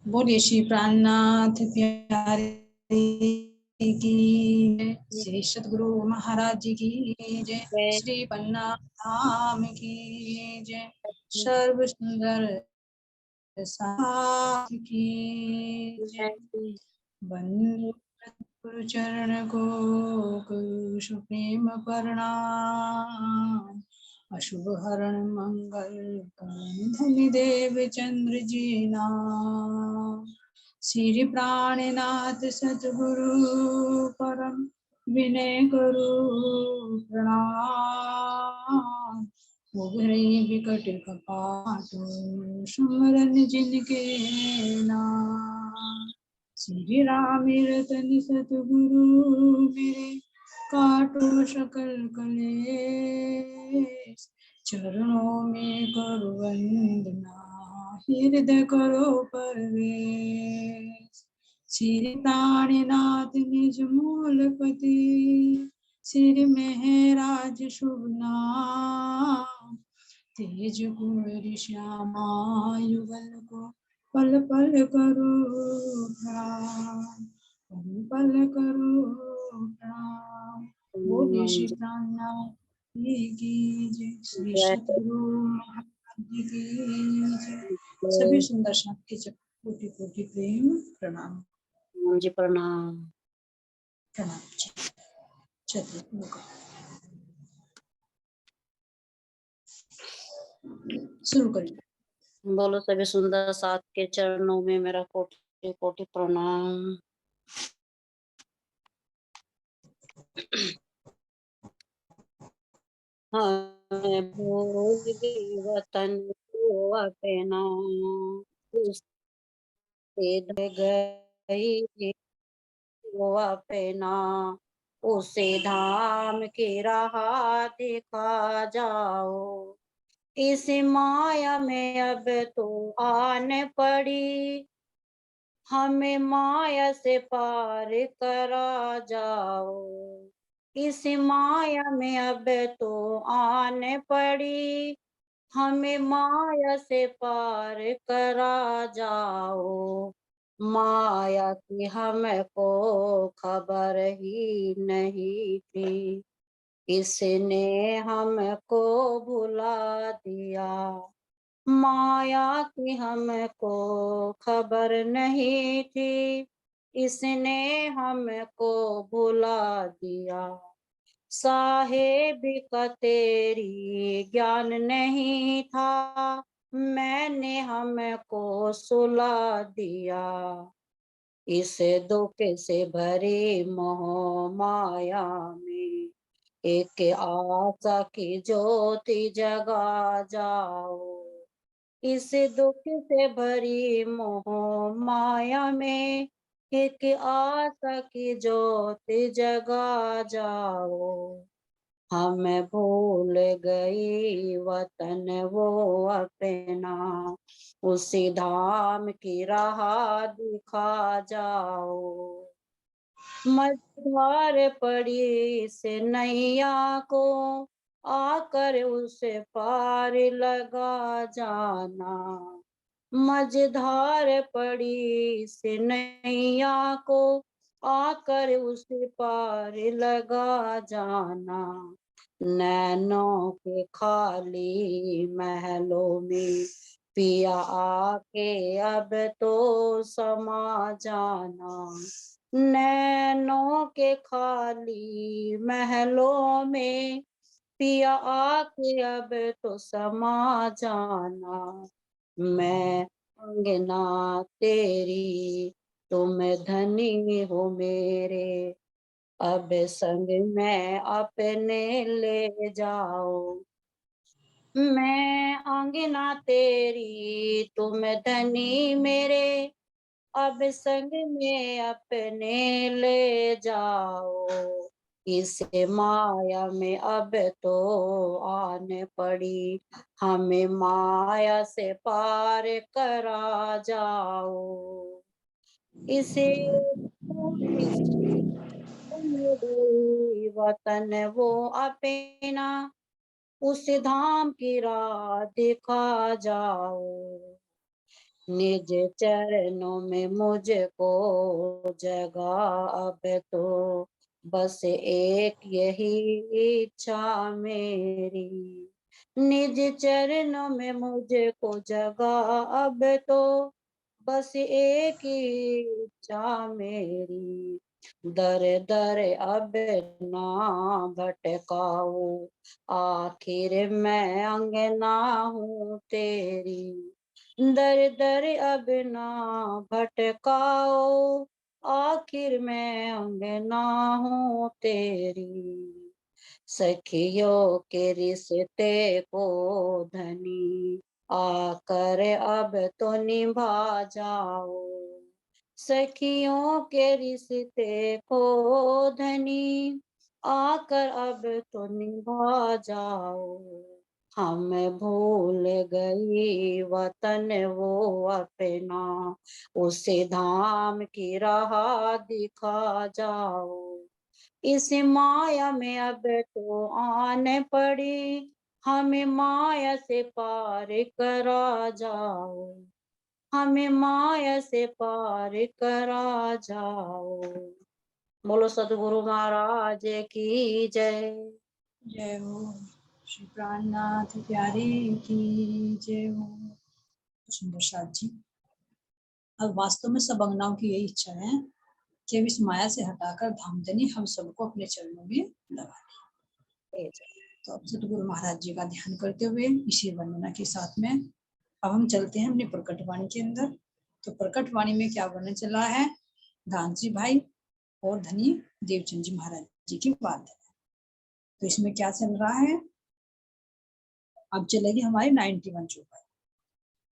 बोलिए श्री प्राणनाथ प्यारे की जय, श्री सतगुरु महाराज जी की जय, श्री पन्नाथ धाम की जय, सर्व सुंदर साथ की जय। बंधु गुरु चरण को कुश प्रेम प्रणाम, अशुभ हरण मंगल धनि देव चंद्र जी नाम। श्री प्राणनाथ सतगुरु परम विनय करो प्रणाम, उभरे विकट कपाट सुमरन जिनके नाम। श्री राम रतन सतगुरु मेरे काटो सकल कलेश, चरणों में करो वंदना हृदय करो प्रवेश। श्री प्राणनाथ निज मूलपति सिर महराज शुभ नाम, तेज कुंवर श्यामा युगल को पल पल करो प्रणाम, पल पल करो प्रणाम। बोले श्री प्राणनाथ की जय, श्री सतगुरु महाराज जी की जय। सभी सुंदर शांत के कोटि कोटि प्रेम प्रणाम जी। प्रणाम प्रणाम। चलिए शुरू करिए। बोलो सभी सुंदर साथ के चरणों में मेरा कोटि कोटि प्रणाम। हमें भूल गई वतन को अपना, उससे गई वो अपना, उसे धाम की राह दिखा जाओ। इस माया में अब तो आन पड़ी, हमें माया से पार करा जाओ। इस माया में अब तो आन पड़ी, हमें माया से पार करा जाओ। माया की हमको खबर ही नहीं थी, इसने हमको भुला दिया। माया की हमको खबर नहीं थी, इसने हमको भुला दिया। साहेब का तेरी ज्ञान नहीं था, मैंने हमको सुला दिया। इस दुख से भरी मोह माया में एक आशा की ज्योति जगा जाओ। इस दुख से भरी मोह माया में एक आशा की ज्योति जगा जाओ। हम भूल गई वतन वो अपना, उसी धाम की राह दिखा जाओ। मझधार पड़ी से नैया को आकर उसे पार लगा जाना। मझधार पड़ी से नैया को आकर उसे पार लगा जाना। नैनों के खाली महलों में पिया आके अब तो समा जाना। नैनों के खाली महलों में पिया आके अब तो समा जाना। मैं अंगना तेरी तुम धनी हो मेरे, अब संग में अपने ले जाओ। मैं अंगना तेरी तुम धनी मेरे, अब संग में अपने ले जाओ। इस माया में अब तो आन पड़ी, हमें माया से पार करा जाओ। इसे वतन वो अपना, उस धाम की राह दिखा जाओ। निज चरणों में मुझको जगा अब तो बस एक यही इच्छा मेरी। निज चरणों में मुझको जगा अब तो बस एक ही इच्छा मेरी। दर दर अब ना भटकाओ, आखिर मैं अंगना हूँ तेरी। दर दर अब ना भटकाओ, आखिर मैं अंगना हूँ तेरी। सखियों के रिश्ते को धनी आकर अब तो निभा जाओ। सखियों के रिश्ते को धनी आकर अब तो निभा जाओ। हम भूल गई वतन वो अपना, उसे धाम की राह दिखा जाओ। इस माया में अब तो आने पड़ी, हमें माया से पार करा जाओ। हमें माया से पार करा जाओ। बोलो सदगुरु महाराज की जय। जय हो। श्री प्राणनाथ प्यारे की जय हो। सुंदर साथ जी, अब वास्तव में सब अंगनाओं की यही इच्छा है कि इस माया से हटाकर धामधनी हम सबको अपने चरणों में लगा दें। तो अब सतगुरु महाराज जी का ध्यान करते हुए इसी वर्णना के साथ में अब हम चलते हैं अपनी प्रकट वाणी के अंदर। तो प्रकट वाणी में क्या वर्णन चला है, गांधी भाई और धनी देवचंद जी महाराज जी की बात है। तो इसमें क्या चल रहा है, अब चलेगी हमारी 91 चौपाई।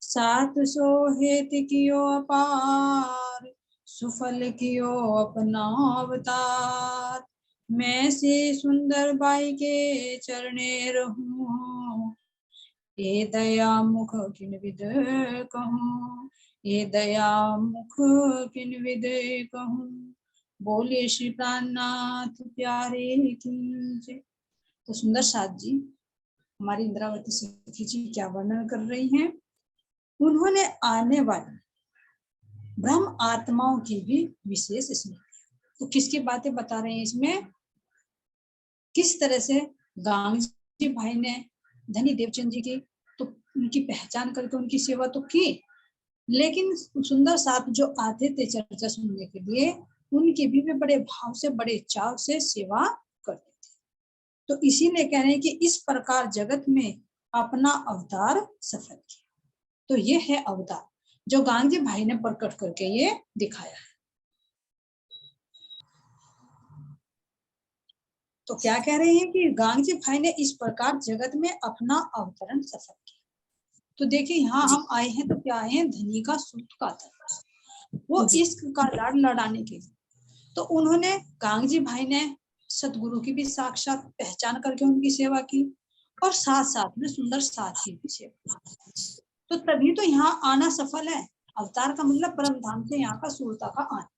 सात सोहेत कियो अपार, सुफल कियो अपना अवतार। मैं से सुंदर बाई के चरणे रहूं, ये दया मुख किन विद कहूं। ये दया मुख किन विद कहूं। बोले श्री प्राणनाथ प्यारे की जय। तो सुंदर साथ जी हमारी इंद्रावती सखी जी क्या वर्णन कर रही हैं, उन्होंने आने वाली ब्रह्म आत्माओं की भी विशेष स्मृति। तो किसकी बातें बता रहे हैं इसमें, किस तरह से गांधी भाई ने धनी देवचंद जी की तो उनकी पहचान करके उनकी सेवा तो की, लेकिन सुंदर साथ जो आते थे चर्चा सुनने के लिए, उनकी भी वे बड़े भाव से बड़े चाव से सेवा करते थे। तो इसीलिए कह रहे हैं कि इस प्रकार जगत में अपना अवतार सफल किया। तो ये है अवतार जो गांधी भाई ने प्रकट करके ये दिखाया है। तो क्या कह रहे हैं कि गांधी भाई ने इस प्रकार जगत में अपना अवतरण सफल किया। तो देखिए यहाँ हम आए हैं तो क्या आए हैं, धनी का सुख का था वो इश्क का लाड लड़ाने के लिए। तो उन्होंने गांधी भाई ने सतगुरु की भी साक्षात पहचान करके उनकी सेवा की और साथ साथ में सुंदर साथ की भी सेवा। तो तभी तो यहाँ आना सफल है। अवतार का मतलब परम धाम से यहाँ का सूरता का आना।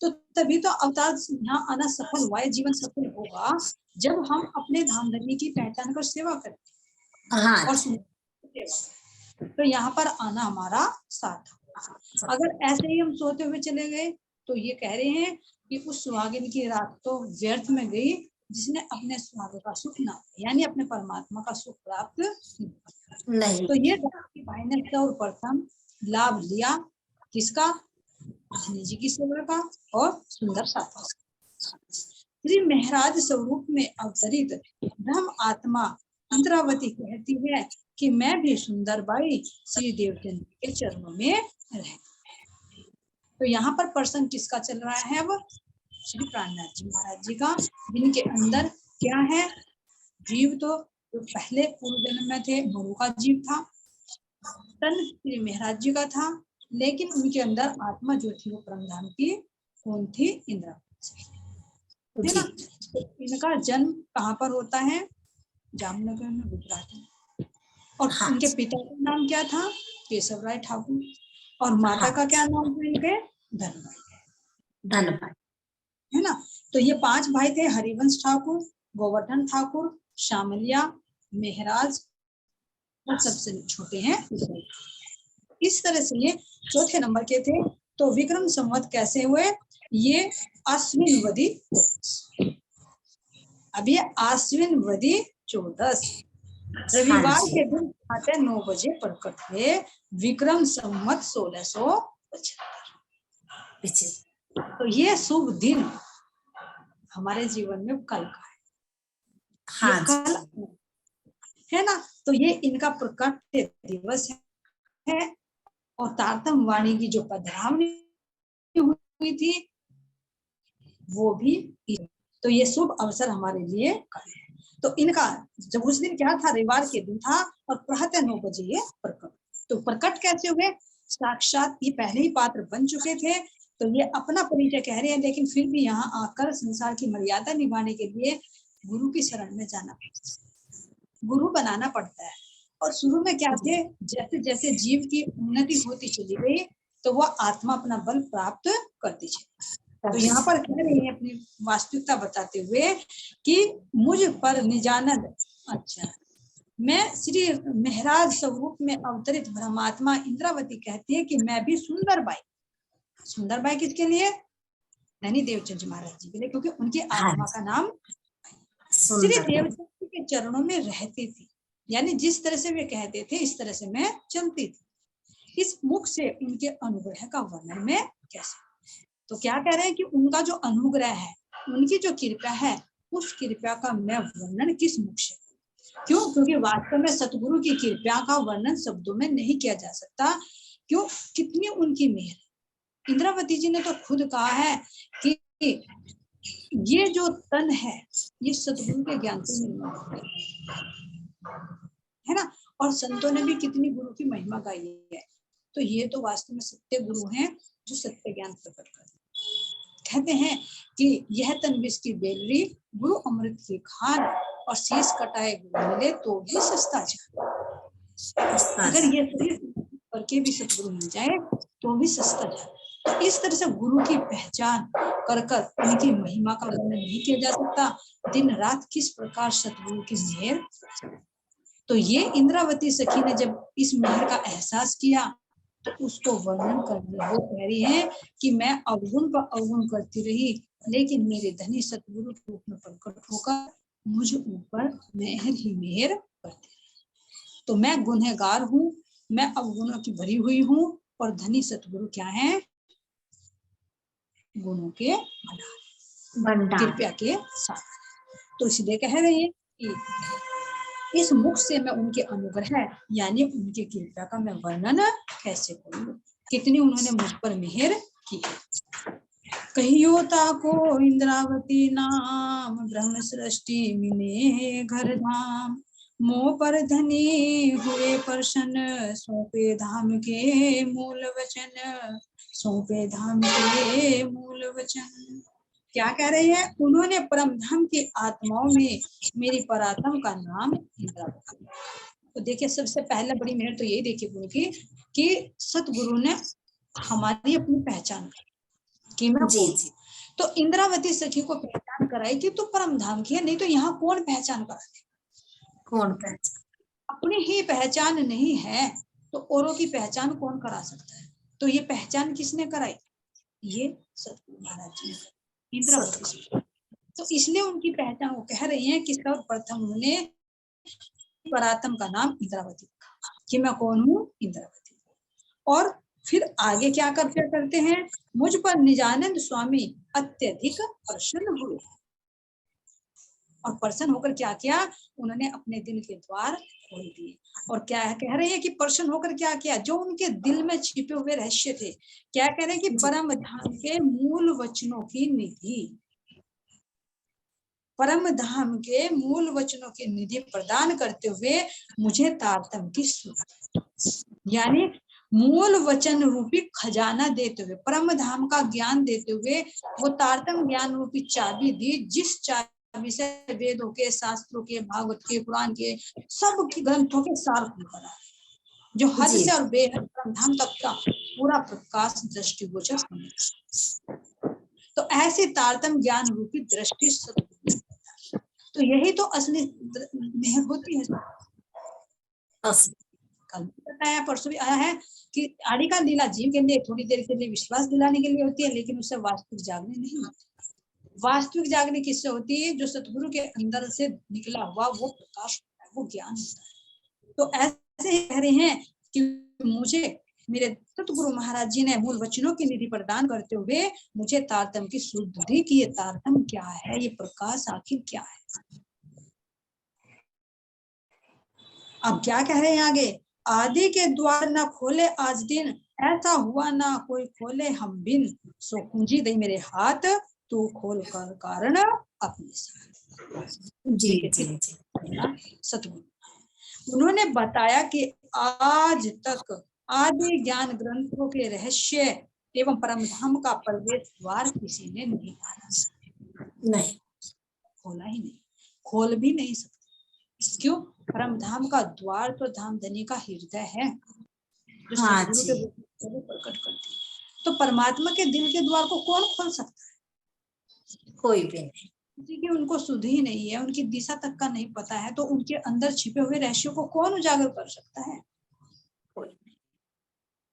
तो तभी तो अवतार यहाँ आना सफल हुआ है, जीवन सफल होगा जब हम अपने धाम धर्मी की पहचान कर सेवा करें। हाँ। और सेवा तो यहाँ पर आना हमारा साथ। अगर ऐसे ही हम सोते हुए चले गए तो ये कह रहे हैं कि उस सुहागिन की रात तो व्यर्थ में गई जिसने अपने सुहाग का सुख ना, यानी अपने परमात्मा का सुख प्राप्त नहीं। तो ये भाई ने सर्वप्रथम लाभ लिया किसका, धनी जी की सेवा का और सुंदर साथ। श्री महराज स्वरूप में अवतरित ब्रह्म आत्मा इंद्रावती कहती है कि मैं भी सुंदर बाई श्री देवचंद के चरणों में रह। तो यहाँ पर प्रसंग किसका चल रहा है, अब श्री प्राणनाथ जी महाराज जी का, जिनके अंदर क्या है, जीव तो पहले पूर्व जन्म में थे मरु का जीव था, तन श्री महराज जी का था, लेकिन उनके अंदर आत्मा जो थी वो परमधाम की कौन थी, इंद्रावती, है ना। तो इनका जन्म कहाँ पर होता है, जामनगर में, गुजरात में। और हाँ। उनके पिता का नाम क्या था, केशव राय ठाकुर, और माता हाँ। का क्या नाम था इनके, धनभाई, है ना। तो ये 5 भाई थे, हरिवंश ठाकुर, गोवर्धन ठाकुर, शामलिया, मेहराज और सबसे छोटे हैं। इस तरह से ये चौथे नंबर के थे। तो विक्रम संवत कैसे हुए? ये आश्विन वदी, अब ये आश्विन वदी 14 रविवार के दिन प्रातः 9 बजे प्रकट हुए, विक्रम संवत 1675। तो ये शुभ दिन हमारे जीवन में कल का है। हाँ, कल है ना। तो ये इनका प्रकट दिवस है और तारतम वाणी की जो पधरावनी हुई थी वो भी, तो ये शुभ अवसर हमारे लिए कल है। तो इनका जब उस दिन क्या था, रविवार के दिन था और प्रातः 9 बजे ये प्रकट। तो प्रकट कैसे हुए? साक्षात ये पहले ही पात्र बन चुके थे, तो ये अपना परिचय कह रहे हैं, लेकिन फिर भी यहाँ आकर संसार की मर्यादा निभाने के लिए गुरु की शरण में जाना पड़ता है, गुरु बनाना पड़ता है। और शुरू में क्या थे, जैसे जैसे जीव की उन्नति होती चली गई तो वह आत्मा अपना बल प्राप्त करती चली। तो यहाँ पर कह रहे हैं अपनी वास्तविकता बताते हुए कि मुझ पर निजानंद, अच्छा, मैं श्री महराज स्वरूप में अवतरित ब्रह्मात्मा इंद्रावती कहती है कि मैं भी सुंदर बाई। सुंदर बाई किसके लिए? नैनी देवचंद महाराज जी के लिए, क्योंकि उनकी आत्मा का नाम श्री देवचंद के चरणों में रहती थी। यानी जिस तरह से वे कहते थे इस तरह से मैं चलती थी। इस मुख से उनके अनुग्रह का वर्णन में कैसे? तो क्या कह रहे हैं कि उनका जो अनुग्रह है, उनकी जो कृपा है, उस कृपा का मैं वर्णन किस मुख से? क्यों? क्योंकि वास्तव में सतगुरु की कृपा का वर्णन शब्दों में नहीं किया जा सकता। क्यों? कितनी उनकी मेहर। इंद्रावती जी ने तो खुद कहा है कि ये जो तन है ये सतगुरु के ज्ञान से मिलना है ना। और संतों ने भी कितनी गुरु की महिमा गाई है। तो ये तो वास्तव में सत्य गुरु हैं जो सत्य ज्ञान प्रकट करते हैं। कहते हैं कि यह तन विष की बेलरी, गुरु अमृत की खान, और शीश कटाए गुरु मिले तो भी सस्ता जाए। अगर ये करके भी सतगुरु मिल जाए तो भी सस्ता जाए। तो इस तरह से गुरु की पहचान कर कर उनकी महिमा का वर्णन नहीं किया जा सकता। दिन रात किस प्रकार सतगुरु की मेहर। तो ये इंद्रावती सखी ने जब इस मेहर का एहसास किया तो उसको वर्णन करने वो कह रही है कि मैं अवगुण पर अवगुण करती रही, लेकिन मेरे धनी सतगुरु के रूप में प्रकट होकर मुझे ऊपर मेहर ही मेहर करती रही। तो मैं गुनहगार हूँ, मैं अवगुणों की भरी हुई हूँ, और धनी सतगुरु क्या है? गुणों के भंडार, कृपया के साथ। तो इसलिए कह रही है कि इस मुख से मैं उनके अनुग्रह यानी उनके कृपा का मैं वर्णन कैसे करूं, कितनी उन्होंने मुझ पर मेहर की। कहियो ताको इंद्रावती नाम, ब्रह्म सृष्टि मिने घर धाम, मोह पर धनी हुए प्रसन्न, सौंपे धाम के मूल वचन, सौंपे धाम के मूल वचन। क्या कह रहे हैं? उन्होंने परम धाम की आत्माओं में मेरी परात्म का नाम इंद्रावती। तो देखिए सबसे पहले बड़ी मेहर तो यही देखिए गुरु की कि सतगुरु ने हमारी अपनी पहचान कराई कि मैं जी। तो इंद्रावती सखी को पहचान कराई कि तू परम धाम की है, नहीं तो यहाँ कौन पहचान कराते? कौन पहचान? अपनी ही पहचान नहीं है तो औरों की पहचान कौन करा सकता है? तो ये पहचान किसने कराई? ये सतगुरु महाराज जी ने। इंद्रावती, तो इसलिए उनकी पहचान वो कह रही है कि सर्वप्रथम उन्होंने परात्म का नाम इंद्रावती रखा कि मैं कौन हूँ? इंद्रावती। और फिर आगे क्या करते हैं? मुझ पर निजानंद स्वामी अत्यधिक प्रसन्न हुए, और प्रसन्न होकर क्या किया? उन्होंने अपने दिल के द्वार खोल दिए। और क्या कह रहे हैं कि प्रसन्न होकर क्या किया? जो उनके दिल में छिपे हुए रहस्य थे, क्या कह रहे हैं कि परम धाम के मूल वचनों की निधि, परम धाम के मूल वचनों की निधि प्रदान करते हुए मुझे तारतम की यानी मूल वचन रूपी खजाना देते हुए, परम धाम का ज्ञान देते हुए वो तारतम ज्ञान रूपी चाबी दी, जिस चाबी से वेदों के, शास्त्रों के, भागवत के, पुराण के, सब की ग्रंथों के सार खुलकर जो हद से और बेहद परम धाम तक का पूरा प्रकाश दृष्टिगोचर। तो ऐसे तारतम ज्ञान रूपी दृष्टि, तो यही तो असली मेहर होती है। कल भी बताया, परसों भी आया है कि आड़ी का लीला जीव के लिए थोड़ी देर के लिए विश्वास दिलाने के लिए होती है, लेकिन उससे वास्तविक जागरण नहीं होती। वास्तविक जागरण किससे होती है? जो सतगुरु के अंदर से निकला हुआ वो प्रकाश होता है, वो ज्ञान होता है। तो ऐसे ही कह रहे हैं कि मुझे मेरे सतगुरु महाराज जी ने मूल वचनों की निधि प्रदान करते हुए मुझे तारतम्य की शुद्धि की, ये तारतम्य क्या है, ये प्रकाश आखिर क्या है। अब क्या कह रहे हैं आगे? आदि के द्वार न खोले आज दिन, ऐसा हुआ ना कोई खोले हम बिन, सो कुंजी दई मेरे हाथ, तू खोल कर कारण अपने साथ। जी जी जी। सतगुरु उन्होंने बताया कि आज तक आदि ज्ञान ग्रंथों के रहस्य एवं परम धाम का प्रवेश द्वार किसी ने नहीं नहीं खोला ही नहीं, खोल भी नहीं सकते। क्यों? परम धाम का द्वार तो धाम धनी का हृदय है, जो हाँ सतगुरु जी। के प्रकट करती है। तो परमात्मा के दिल के द्वार को कौन खोल सकता है? कोई भी नहीं। क्योंकि उनको सुध ही नहीं है, उनकी दिशा तक का नहीं पता है, तो उनके अंदर छिपे हुए रहस्यों को कौन उजागर कर सकता है?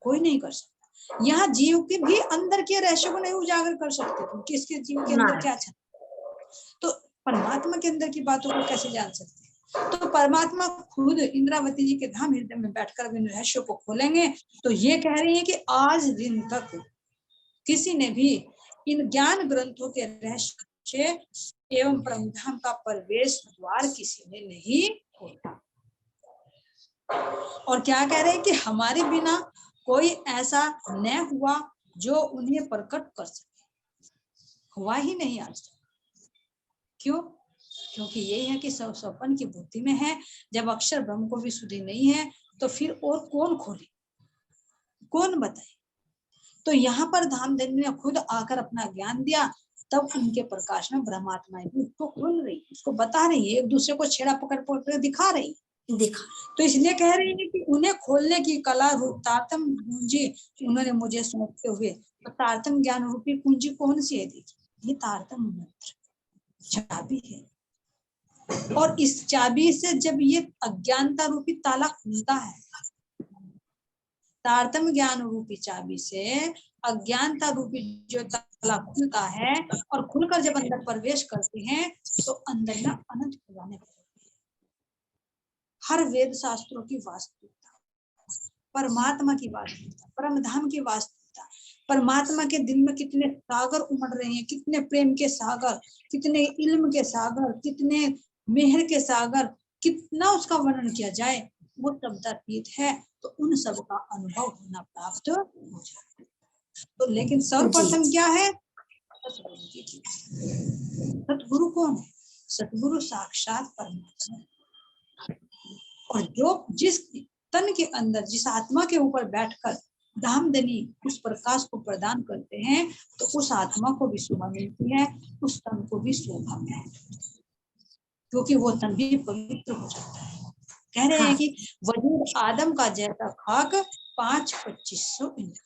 कोई नहीं कर सकता। यहाँ जीव के भी अंदर के रहस्य को नहीं उजागर कर सकते, क्योंकि इसके जीव के अंदर क्या छल, तो परमात्मा के अंदर की बातों को कैसे जान सकते हैं? तो परमात्मा खुद इंद्रावती जी के धाम हृदय में बैठकर इन रहस्यों को खोलेंगे। तो ये कह रही है कि आज दिन तक किसी ने भी इन ज्ञान ग्रंथों के रहस्य एवं परमधाम का प्रवेश द्वार किसी ने नहीं खोला। और क्या कह रहे हैं कि हमारे बिना कोई ऐसा न हुआ जो उन्हें प्रकट कर सके, हुआ ही नहीं आज तक। क्यों? क्योंकि ये है कि सब स्वपन की बुद्धि में है। जब अक्षर ब्रह्म को भी सुधि नहीं है तो फिर और कौन खोले, कौन बताए? तो यहाँ पर धामधनी ने खुद आकर अपना ज्ञान दिया, तब उनके प्रकाश में ब्रह्मात्माएं भी उसको खोल रही, उसको बता रही है, एक दूसरे को छेड़ा पकड़ पकड़ दिखा रही दिखा। तो इसलिए कह रही है कि उन्हें खोलने की कला रूप तारतम कुंजी उन्होंने मुझे सौंपते हुए। तो तारतम ज्ञान रूपी कुंजी कौन सी है? देखिए, ये तारतम मंत्र चाबी है, और इस चाबी से जब ये अज्ञानता रूपी ताला खुलता है, तारतम ज्ञान रूपी चाबी से अज्ञानता रूपी जो ताला खुलता है, और खुलकर जब अंदर प्रवेश करते हैं तो अंदर ना अनंत खुलाने लगते हैं। हर वेद शास्त्रों की वास्तविकता, परमात्मा की वास्तविकता, परम धाम की वास्तविकता, परमात्मा के दिल में कितने सागर उमड़ रहे हैं, कितने प्रेम के सागर, कितने इल्म के सागर, कितने मेहर के सागर, कितना उसका वर्णन किया जाए वो शब्दातीत है। तो उन सब का अनुभव होना प्राप्त हो जाए। तो लेकिन सर्वप्रथम क्या है? सतगुरु की चीज। सतगुरु कौन है? सतगुरु साक्षात परमात्मा। और जो जिस तन के अंदर, जिस आत्मा के ऊपर बैठकर धामधनी उस प्रकाश को प्रदान करते हैं, तो उस आत्मा को भी शोभा मिलती है, उस तन को भी शोभा मिलती है, क्योंकि वो तन भी पवित्र हो जाता है। कह रहे हैं कि वजूद आदम का जैसा खाक 5-2500 इंद्र,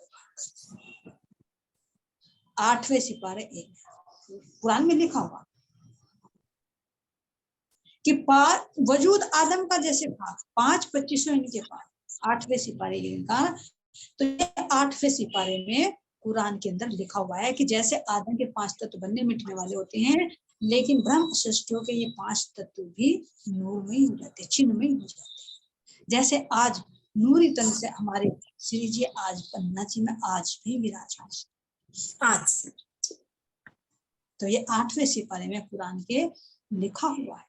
8वें सिपारे 1 कुरान में लिखा हुआ कि वजूद आदम का जैसे खाक 5-2500 इनके पास, 8वें सिपारे का। तो ये 8वें सिपारे में कुरान के अंदर लिखा हुआ है कि जैसे आदम के 5 तत्व बनने मिटने वाले होते हैं, लेकिन ब्रह्म सृष्टियों के ये 5 तत्व भी नूर में हो जाते, चिन्ह में हो जाते। जैसे आज नूरी तन से हमारे श्री जी आज पन्ना जी में आज भी विराजमान आज। तो ये 8वें सिपारे में कुरान के लिखा हुआ है।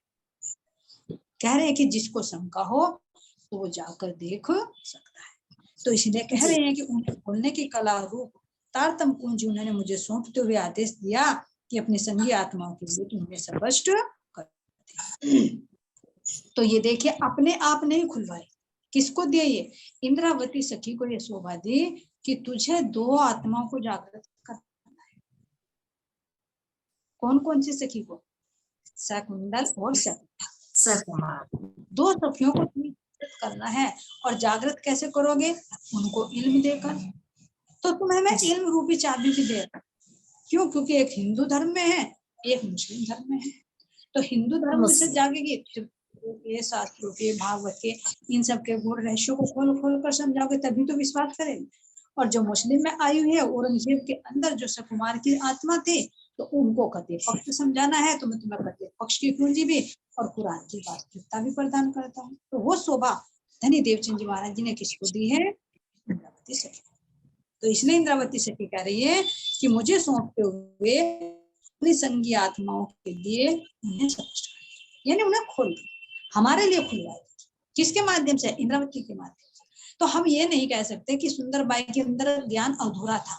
कह रहे हैं कि जिसको शंका हो तो वो जाकर देख सकता है। तो इसलिए कह रहे हैं कि उन्हें खोलने की कला रूप तारतम कुंज उन्होंने मुझे सौंपते हुए आदेश दिया कि अपने संगी आत्माओं के लिए तुम्हें स्पष्ट कर। तो ये देखिए, अपने आप नहीं खुलवाए, किसको दिए? ये इंद्रावती सखी को ये शोभा दी कि तुझे 2 आत्माओं को जागृत करना है। कौन कौन सी सखी को? शकुंतल और सकुमार, 2 सखियों को जागृत करना है। और जागृत कैसे करोगे? उनको इल्म देकर। तो तुम्हें मैं इल्म रूपी चाबी भी दे, क्यों? क्योंकि एक हिंदू धर्म में है, एक मुस्लिम धर्म में है। तो हिंदू धर्म से जागेगी वेदों के, शास्त्रों के, भागवत के, इन सब के गुण रहस्यों को खोल खोल कर समझाओगे तभी तो विश्वास करेंगे। और जो मुस्लिम में आई हुई है, औरंगजेब के अंदर जो सकुमार की आत्मा थे, तो उनको कते पक्ष समझाना है तो मैं तुम्हें कते पक्ष की कुंजी भी और कुरान की वास्तविकता भी प्रदान करता हूँ। तो वो शोभा धनी देवचंद जी महाराज जी ने किसको दी है? इंद्रावती सखी। तो इसलिए इंद्रावती सखी कह रही है कि मुझे सौंपते हुए अपनी संगी आत्माओं के लिए उन्हें स्पष्ट कर, यानी उन्हें खोल हमारे लिए खुलवाए। किसके माध्यम से? इंद्रावती के माध्यम से। तो हम ये नहीं कह सकते कि सुंदर बाई के अंदर ज्ञान अधूरा था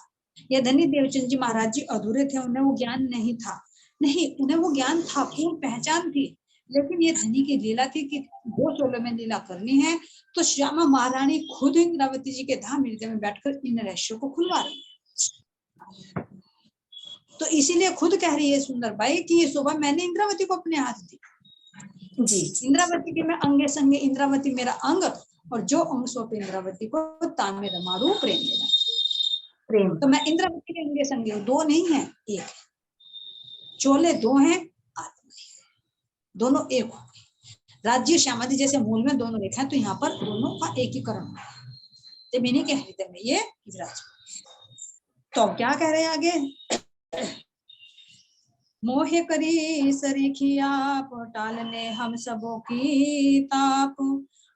या धनी देवचंद जी महाराज जी अधूरे थे, उन्हें वो ज्ञान नहीं था। नहीं, उन्हें वो ज्ञान था, पूर्ण पहचान थी। लेकिन ये धनी की लीला थी कि 216 में लीला करनी है, तो श्यामा महारानी खुद इंद्रावती जी के धाम हृदय में बैठकर इन रहस्यों को खुलवा रही है। तो इसीलिए खुद कह रही है सुंदर बाई कि ये शोभा मैंने इंद्रावती को अपने हाथ दी। जी इंद्रावती के मैं अंगे संगे, इंद्रावती मेरा अंग, और जो अंग सौंपे इंद्रावती को तामे रमारू प्रेम देना। प्रेम। तो मैं इंद्रावती के अंगे संगे, दो नहीं है, एक है। चोले दो हैं, आत्मा दोनों एक हो गए। राज्य श्यामादि जैसे मूल में दोनों एक है, तो यहाँ पर दोनों का एकीकरण हो गया। तो मैंने के हृदय में ये विराज। तो क्या कह रहे हैं आगे? मोहे करी सरीखिया टालने हम सबों की ताप,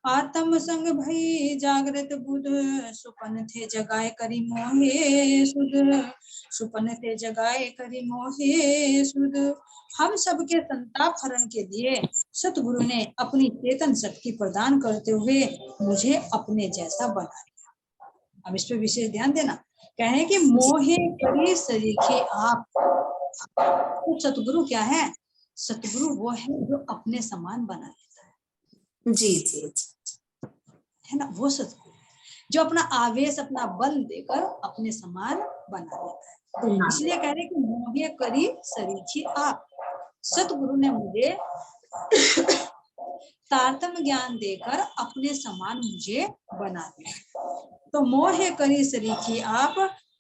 आत्म संग भई जागृत बुध, सुपन थे जगाए करी मोहे सुध, सुपन थे जगाए करी मोहे सुध। हम सबके संताप हरण के लिए सतगुरु ने अपनी चेतन शक्ति प्रदान करते हुए मुझे अपने जैसा बना दिया। अब इस पे विशेष ध्यान देना। कहे कि मोहे करी सरीखे आप। तो सतगुरु क्या है? सतगुरु वो है जो अपने समान बना लेता है। जी जी है ना, वो सतगुरु जो अपना आवेश, अपना बल देकर अपने समान बना लेता है। इसलिए कह रहे कि मोहे करी सरीखी आप। सतगुरु ने मुझे तारतम्य ज्ञान देकर अपने समान मुझे बना दिया। तो मोहे करी सरीखी आप,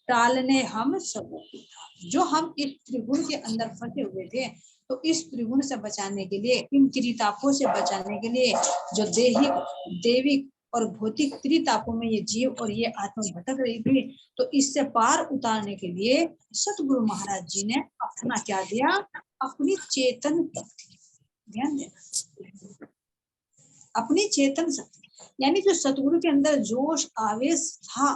टालने हम सबों की ताप। जो हम इस त्रिगुण के अंदर फंसे हुए थे, तो इस त्रिगुण से बचाने के लिए, इन त्रितापों से बचाने के लिए, जो देविक और भौतिक त्रितापों में ये जीव और ये आत्मा भटक रही थी, तो इससे पार उतारने के लिए सतगुरु महाराज जी ने अपना क्या दिया? अपनी चेतन शक्ति। ध्यान देना, अपनी चेतन शक्ति, यानी जो सतगुरु के अंदर जोश आवेश था,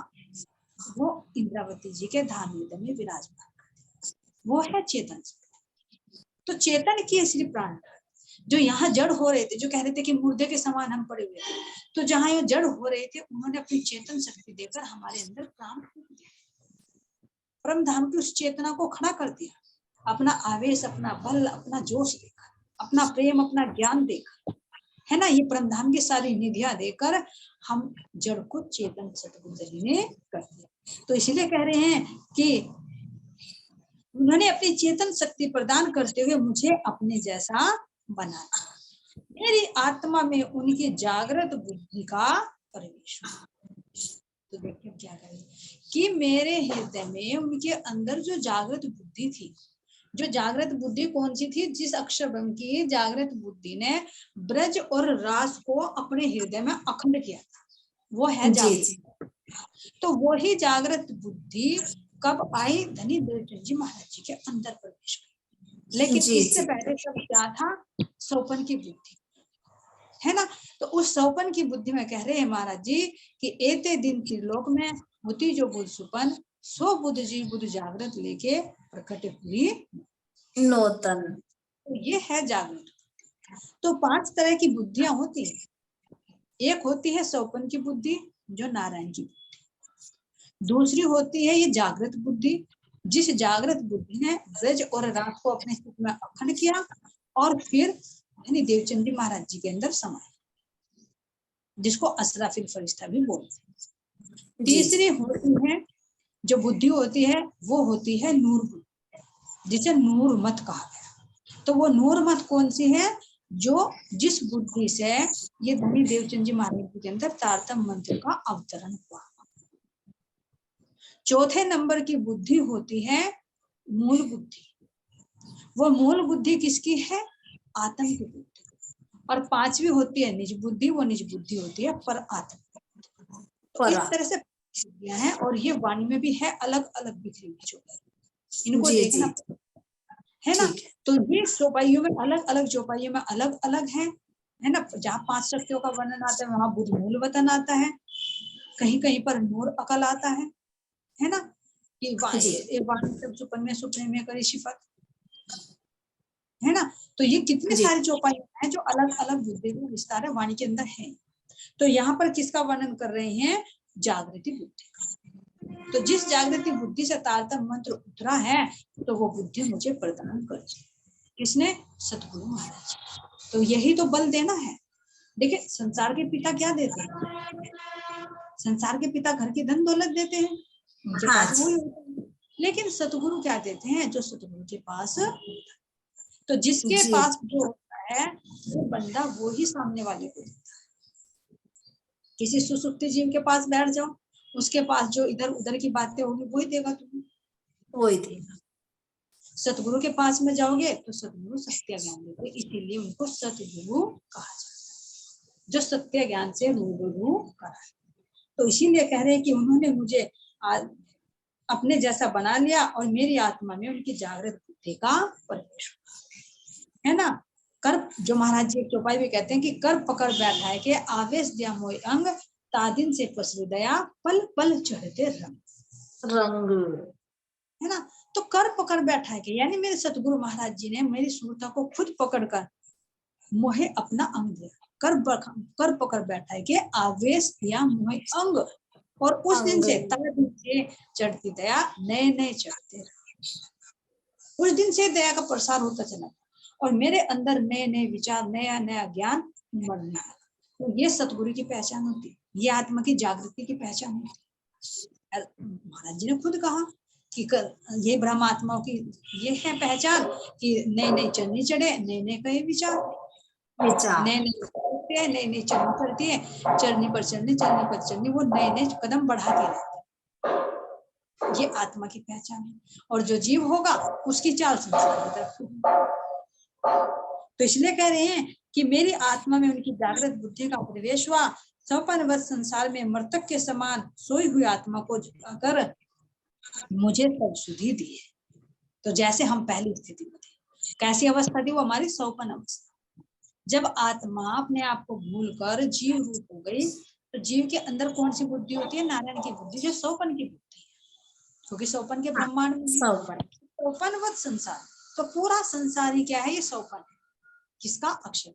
वो इंद्रावती जी के धाम हृदय में विराजमान, वो है चेतन शक्ति। तो चेतन की श्री प्राण जो यहाँ जड़ हो रहे थे, जो कह रहे थे कि मुर्दे के समान हम पड़े हुए थे, तो जहाँ ये जड़ हो रहे थे, उन्होंने अपनी चेतन शक्ति देकर हमारे अंदर प्राण फूंक दिया, परम धाम की उस चेतना को खड़ा कर दिया। अपना आवेश, अपना बल, अपना जोश देकर, अपना प्रेम, अपना ज्ञान देकर, है ना, ये परम धाम की सारी निधियां देकर हम जड़ को चेतन सतगुरु ने कर दिया। तो इसीलिए कह रहे हैं कि उन्होंने अपनी चेतन शक्ति प्रदान करते हुए मुझे अपने जैसा बना दिया। मेरी आत्मा में उनकी जागृत बुद्धि का प्रवेश हुआ। तो देखिए क्या करें कि मेरे हृदय में उनके अंदर जो जागृत बुद्धि थी, जो जागृत बुद्धि कौन सी थी? जिस अक्षर ब्रह्म की जागृत बुद्धि ने ब्रज और रास को अपने हृदय में अखंड किया था, वो है जागृत। तो वही जागृत बुद्धि कब आई? धनी देवचंद जी महाराज जी के अंदर प्रवेश की। लेकिन इससे पहले सब क्या था? सौपन की बुद्धि, है ना। तो उस सौपन की बुद्धि में कह रहे हैं महाराज जी कि एते दिन त्रिलोक में होती जो बुद्ध सुपन, सो बुद्ध जी बुद्ध जागृत लेके प्रकट हुई नूतन। तो ये है जागृत। तो 5 तरह की बुद्धियां होती है। एक होती है सौपन की बुद्धि, जो नारायण की बुद्धि। दूसरी होती है ये जागृत बुद्धि, जिस जागृत बुद्धि ने ब्रज और रात को अपने चित्त में अखंड किया और फिर यानी देवचंद जी महाराज जी के अंदर समाया, जिसको असराफिल फरिश्ता भी बोलते हैं। तीसरी होती है जो बुद्धि होती है, वो होती है नूर बुद्धि, जिसे नूर मत कहा गया। तो वो नूर मत कौन सी है? जो जिस बुद्धि से ये धनी देवचंद जी महाराज जी के अंदर तारतम मंत्र का अवतरण हुआ। चौथे नंबर की बुद्धि होती है मूल बुद्धि। वो मूल बुद्धि किसकी है? आत्म की बुद्धि। और पांचवी होती है निज बुद्धि, वो निज बुद्धि होती है पर आत्मा। तो इस तरह से है, और ये वाणी में भी है अलग अलग बिखरी हुई चौपाई, इनको देखना है ना। तो ये चौपाइयों में अलग अलग, चौपाइयों में अलग अलग है ना। जहाँ 5 शक्तियों का वर्णन आता है वहां बुद्ध मूल वतन आता है, कहीं कहीं पर नूर अकल आता है ना, कि वाणी सुप्रीम करी सिफत, है ना। तो ये कितने सारे चौपाइयां हैं जो अलग अलग बुद्धि का विस्तार है वाणी के अंदर है। तो यहाँ पर किसका वर्णन कर रहे हैं? जागृति बुद्धि का। तो जिस जागृति बुद्धि से तारतम्य मंत्र उतरा है तो वो बुद्धि मुझे प्रदान कर, किसने? सतगुरु महाराज। तो यही तो बल देना है। देखिए संसार के पिता क्या देते हैं? संसार के पिता घर की धन दौलत देते हैं, उनके पास वही होता है। लेकिन सतगुरु क्या देते हैं? जो सतगुरु के पास, तो जिसके पास जो होता है वो बंदा वो ही सामने वाले को देता है। किसी सुसुप्ति जीव के पास बैठ जाओ, उसके पास जो इधर उधर की बातें होगी वही देगा तुम्हें, वही देगा। सतगुरु के पास में जाओगे तो सतगुरु सत्य ज्ञान देते, इसीलिए उनको सतगुरु कहा जाता है, जो सत्य ज्ञान से रूबरू करा। तो इसीलिए कह रहे हैं कि उन्होंने मुझे अपने जैसा बना लिया और मेरी आत्मा में उनकी जागृत बुद्धि का प्रवेश, है ना। कर, जो महाराज जी चौपाई भी कहते हैं कि कर पकड़ बैठा है के आवेश दिया मोय अंग, तादिन से पसरु दया पल पल चढ़ते रंग, है ना। तो कर पकड़ बैठा है कि यानी मेरे सतगुरु महाराज जी ने मेरी सुरता को खुद पकड़कर मोहे अपना अंग दिया। कर पकड़ बैठा है कि आवेश दिया मोहे अंग, और उस दिन से चढ़ती दया नए नए चढ़ते रहे। उस दिन से दया का प्रसार होता चला और मेरे अंदर नए नए विचार, नया नया ज्ञान उमड़ने लगा। तो ये सतगुरु की पहचान होती है, ये आत्मा की जागृति की पहचान होती है। महाराज जी ने खुद कहा कि ये ब्रह्म आत्माओं की ये है पहचान कि नए नए चढ़नी चढ़े, नए नए कहे विचार, नए नए नए नए चढ़नी चढ़ती है, चढ़ने पर चढ़ने, चढ़ने पर चढ़ने, वो नए नए कदम बढ़ाते रहते हैं। ये आत्मा की पहचान है। और जो जीव होगा उसकी चाल संसार की तरफ। तो इसलिए कह रहे हैं कि मेरी आत्मा में उनकी जागृत बुद्धि का प्रवेश हुआ, सौपनवत संसार में मृतक के समान सोई हुई आत्मा को अगर मुझे सब सुधि दी है। तो जैसे हम पहली स्थिति में थे, कैसी अवस्था थी? वो हमारी सौपन अवस्था। जब आत्मा अपने आप को भूलकर जीव रूप हो गई तो जीव के अंदर कौन सी बुद्धि होती है? नारायण की बुद्धि, जो सौपन की बुद्धि है, क्योंकि सौपन के ब्रह्मांड में सौपनवत संसार, तो पूरा संसार ही क्या है? ये सौपन है। किसका? अक्षर।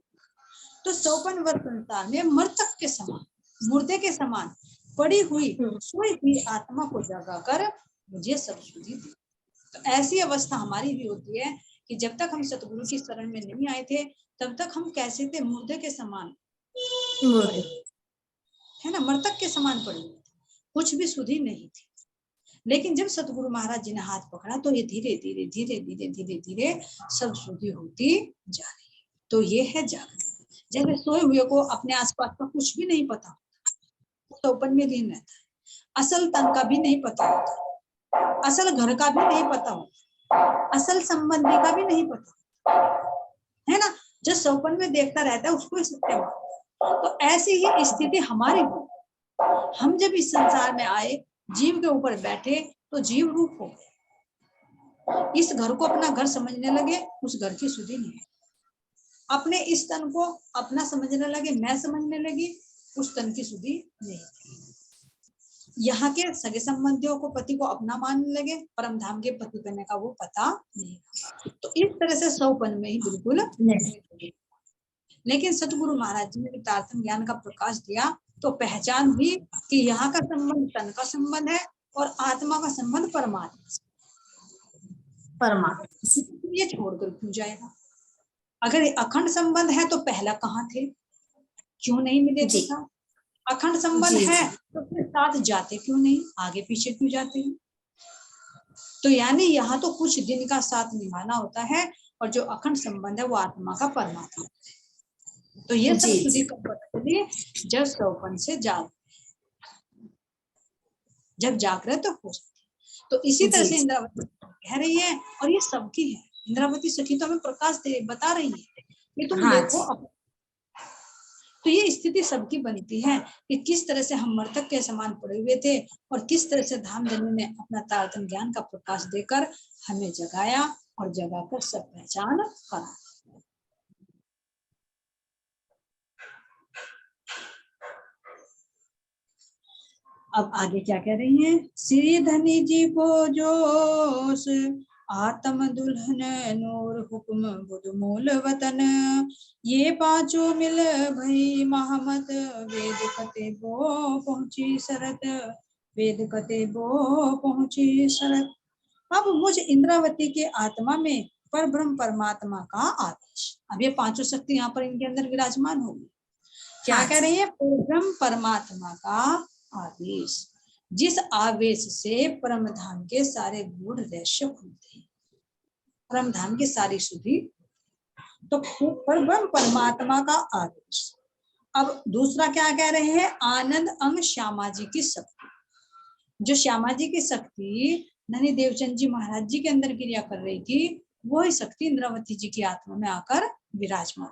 तो सौपनवत संसार में मृतक के समान, मुर्दे के समान पड़ी हुई सोई हुई आत्मा को जगाकर मुझे सब सुधि दी। तो ऐसी अवस्था हमारी भी होती है कि जब तक हम सतगुरु की शरण में नहीं आए थे तब तक हम कैसे थे? मुर्दे के समान, है ना, मृतक के समान पड़े हुए थे, कुछ भी सुधि नहीं थी। लेकिन जब सतगुरु महाराज जी ने हाथ पकड़ा तो ये धीरे धीरे धीरे धीरे धीरे धीरे सब सुधि होती जा रही है। तो ये है जागृत। जैसे सोए हुए को अपने आसपास का कुछ भी नहीं पता, तो ओपन में लीन रहता है, असल तन का भी नहीं पता होता, असल घर का भी नहीं पता होता, असल संबंधी का भी नहीं पता, है ना। जो सौपन में देखता रहता है उसको सत्य मानता है। तो ऐसी ही स्थिति हमारी हुई। हम जब इस संसार में आए, जीव के ऊपर बैठे तो जीव रूप हो गए, इस घर को अपना घर समझने लगे, उस घर की सुधि नहीं। अपने इस तन को अपना समझने लगे, मैं समझने लगी, उस तन की सुधि नहीं। यहाँ के सगे संबंधियों को, पति को अपना मानने लगे, परम धाम के पति बनने का वो पता नहीं। तो इस तरह से सौपन में ही बिल्कुल नहीं। लेकिन सतगुरु महाराज जी ने तारतम्य ज्ञान का प्रकाश दिया तो पहचान हुई कि यहाँ का संबंध तन का संबंध है और आत्मा का संबंध परमात्मा। ये छोड़कर क्यों जाएगा? अगर अखंड संबंध है तो पहला कहाँ थे? क्यों नहीं मिले थे साथ? अखंड संबंध है तो फिर साथ जाते क्यों नहीं? आगे पीछे क्यों जाते हैं? तो यानी यहाँ तो कुछ दिन का साथ निभाना होता है, और जो अखंड संबंध है वो आत्मा का परमात्मा है। तो ये सब सुधि कब पता चली? जब सौपन से जब जागृत हो जाती। तो इसी तरह से इंद्रावती कह रही है, और ये सबकी है। इंद्रावती सखी तो हमें प्रकाश दे बता रही है कि तुम देखो तो ये स्थिति सबकी बनती है कि किस तरह से हम मृतक के समान पड़े हुए थे और किस तरह से धामधनी ने अपना तारतम्य ज्ञान का प्रकाश देकर हमें जगाया और जगाकर सब पहचान करा। अब आगे क्या कह रही हैं? श्री धनी जी को जोश आत्म दुल्हन नूर हुक्म बुध मूल वतन, ये पांचों मिल भई महमत, वेद कते बो पहुंची शरत, वेद कते बो पहुंची शरत। अब मुझ इंद्रावती के आत्मा में पर ब्रह्म परमात्मा का आदेश। अब ये पांचों शक्ति यहाँ पर इनके अंदर विराजमान होगी। क्या कह रही है? ब्रह्म परमात्मा का आदेश, जिस आवेश से परम धाम के सारे गूढ़ रहस्य खुलते हैं, परम धाम की सारी सुधि, तो ब्रह्म परमात्मा का आदेश। अब दूसरा क्या कह रहे हैं? आनंद अंग श्यामा जी की शक्ति, जो श्यामा जी की शक्ति ननी देवचंद जी महाराज जी के अंदर क्रिया कर रही थी, वही शक्ति इंद्रावती जी की आत्मा में आकर विराजमान।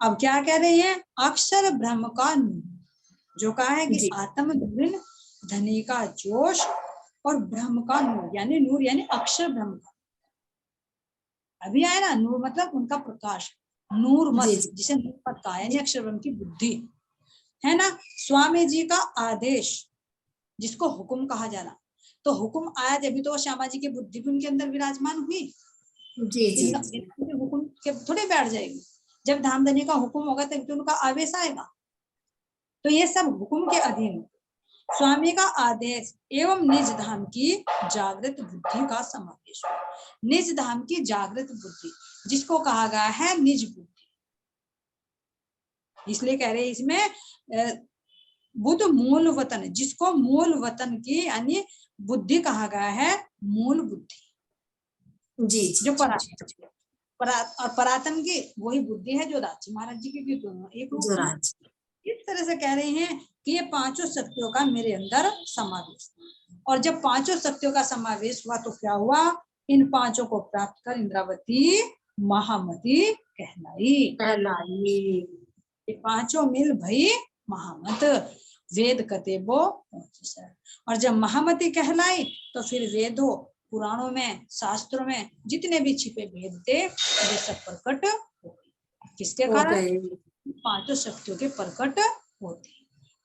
अब क्या कह रहे हैं? अक्षर ब्रह्म का नूर, जो कहा है कि आत्म धनी का जोश और ब्रह्म का नूर, यानी नूर यानी अक्षर ब्रह्म का। अभी आया ना, नूर मतलब उनका प्रकाश, नूर मत, जिसे नूर मत कहा, यानी अक्षर ब्रह्म की बुद्धि है ना। स्वामी जी का आदेश, जिसको हुक्म कहा जाना, तो हुक्म आया जब तो श्यामा जी की बुद्धि भी उनके अंदर विराजमान हुई। हुक्म के थोड़े बैठ जाएगी, जब धामधनी का हुक्म होगा तब तो उनका आवेश आएगा। तो ये सब हुक्म के अधीन। स्वामी का आदेश एवं निज धाम की जागृत बुद्धि का समावेश। निज धाम की जागृत बुद्धि, जिसको कहा गया है निज बुद्धि, इसलिए कह रहे हैं इसमें बुद्ध मूल वतन, जिसको मूल वतन की यानी बुद्धि कहा गया है, मूल बुद्धि जी, जो और परातन की वही बुद्धि है जो राजी महाराज जी की दोनों एक रूप। इस तरह से कह रहे हैं कि ये पांचों शक्तियों का मेरे अंदर समावेश, और जब पांचों शक्तियों का समावेश हुआ तो क्या हुआ? इन पांचों को प्राप्त कर इंद्रावती महामती कहलाई। ये पांचों मिल भई महामत, वेद कतेबो। और जब महामती कहलाई तो फिर वेदों पुराणों में शास्त्रों में जितने भी छिपे भेद थे वे सब प्रकट हो गए। किसके कारण? पांचों शक्तियों के प्रकट होते,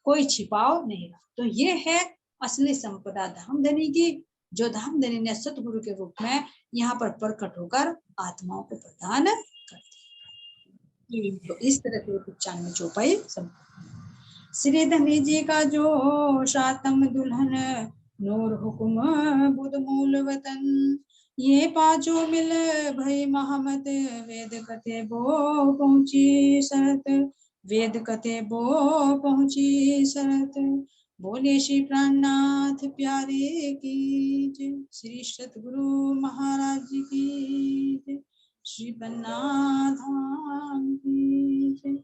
कोई छिपाव नहीं रहा। तो ये है असली संपदा धामधनी की, जो धामधनी ने सतगुरु के रूप में यहाँ पर प्रकट होकर आत्माओं को प्रदान करती। तो इस तरह से 95 चौपाई श्री धनी जी का जो शातम दुल्हन नूर हुक्म बुध मूल वतन, ये पांचों मिल भई महमत, वेद कते बो पहुंची शरत, वेद कते बो पहुंची शरत। बोले श्री प्राणनाथ प्यारे की जय, श्री सतगुरु महाराज की जय, श्री पन्ना धाम की जय।